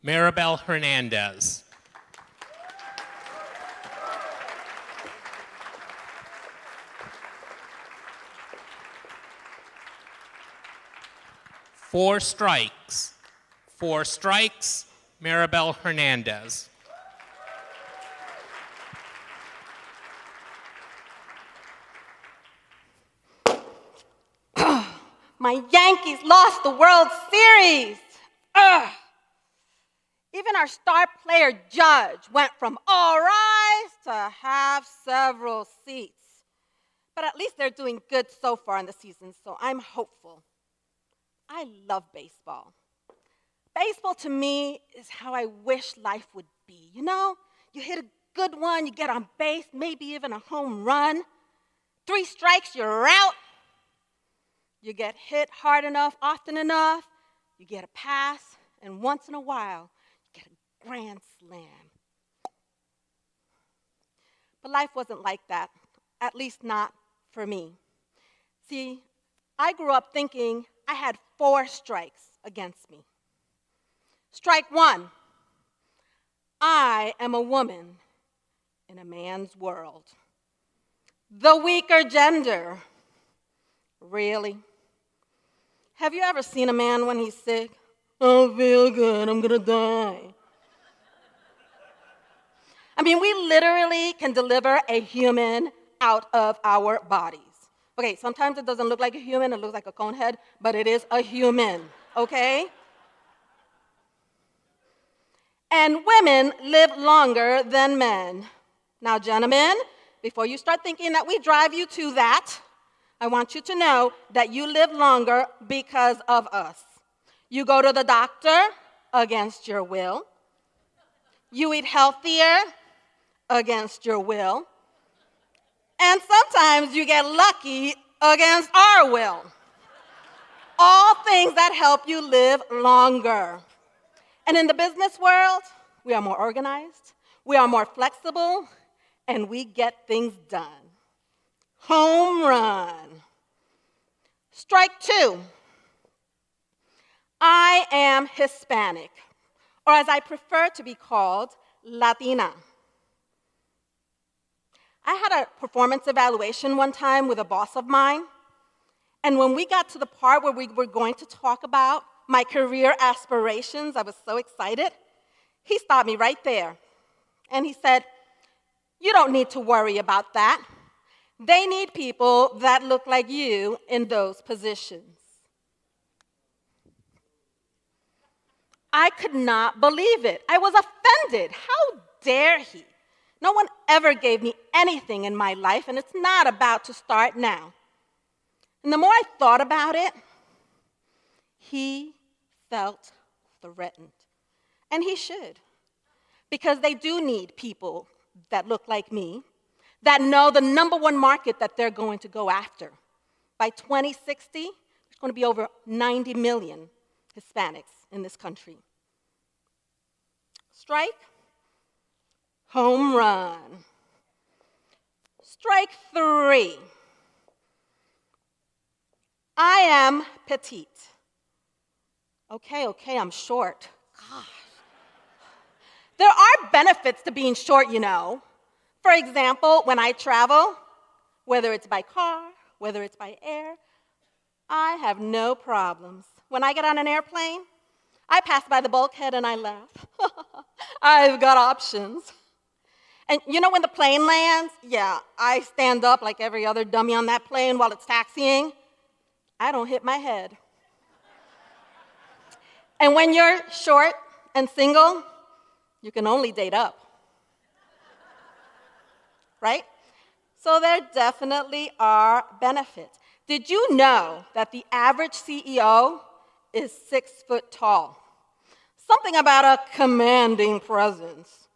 Maribel Hernandez. Four strikes. Four strikes, Maribel Hernandez. My Yankees lost the World Series. Ugh. Even our star player Judge went from all rise to have several seats. But at least they're doing good so far in the season, so I'm hopeful. I love baseball. Baseball to me is how I wish life would be. You know, you hit a good one, you get on base, maybe even a home run. 3 strikes, you're out. You get hit hard enough, often enough, you get a pass, and once in a while, you get a grand slam. But life wasn't like that, at least not for me. See, I grew up thinking I had 4 strikes against me. Strike 1, I am a woman in a man's world. The weaker gender. Really? Have you ever seen a man when he's sick? I don't feel good, I'm gonna die. I mean, we literally can deliver a human out of our bodies. Okay, sometimes it doesn't look like a human, it looks like a cone head, but it is a human, okay? And women live longer than men. Now, gentlemen, before you start thinking that we drive you to that, I want you to know that you live longer because of us. You go to the doctor against your will. You eat healthier against your will. And sometimes you get lucky against our will. All things that help you live longer. And in the business world, we are more organized, we are more flexible, and we get things done. Home run. Strike 2. I am Hispanic, or as I prefer to be called, Latina. I had a performance evaluation one time with a boss of mine, and when we got to the part where we were going to talk about my career aspirations, I was so excited. He stopped me right there, and he said, "You don't need to worry about that. They need people that look like you in those positions." I could not believe it. I was offended. How dare he? No one ever gave me anything in my life, and it's not about to start now. And the more I thought about it, he felt threatened. And he should, because they do need people that look like me, that know the #1 market that they're going to go after. By 2060, there's going to be over 90 million Hispanics in this country. Strike, home run. Strike 3. I am petite. Okay, I'm short. Gosh. There are benefits to being short, you know. For example, when I travel, whether it's by car, whether it's by air, I have no problems. When I get on an airplane, I pass by the bulkhead and I laugh. I've got options. And you know when the plane lands, yeah, I stand up like every other dummy on that plane while it's taxiing. I don't hit my head. And when you're short and single, you can only date up. Right? So there definitely are benefits. Did you know that the average CEO is 6 foot tall? Something about a commanding presence.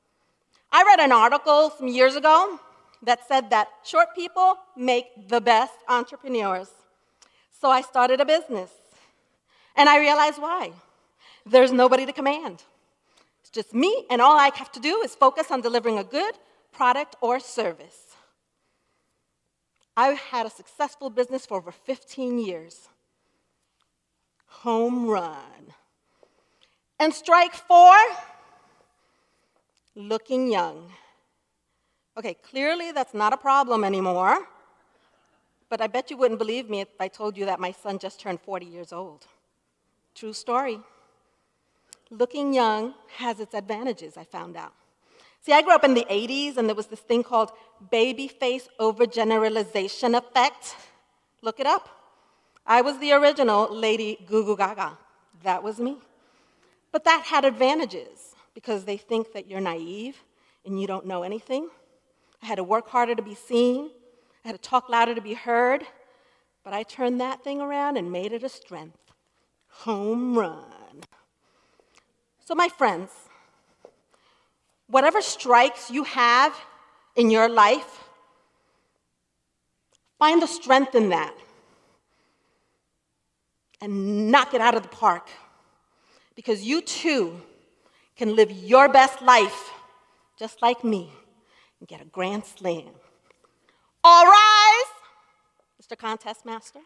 I read an article some years ago that said that short people make the best entrepreneurs. So I started a business. And I realized why. There's nobody to command. It's just me, and all I have to do is focus on delivering a good product or service. I've had a successful business for over 15 years. Home run. And strike 4, looking young. Okay, clearly that's not a problem anymore, but I bet you wouldn't believe me if I told you that my son just turned 40 years old. True story. Looking young has its advantages, I found out. See, I grew up in the 80s, and there was this thing called baby face overgeneralization effect. Look it up. I was the original Lady Goo Goo Gaga. That was me. But that had advantages, because they think that you're naive and you don't know anything. I had to work harder to be seen. I had to talk louder to be heard. But I turned that thing around and made it a strength. Home run. So my friends, whatever strikes you have in your life, find the strength in that and knock it out of the park, because you too can live your best life just like me and get a grand slam. All rise, Mr. Contest Master.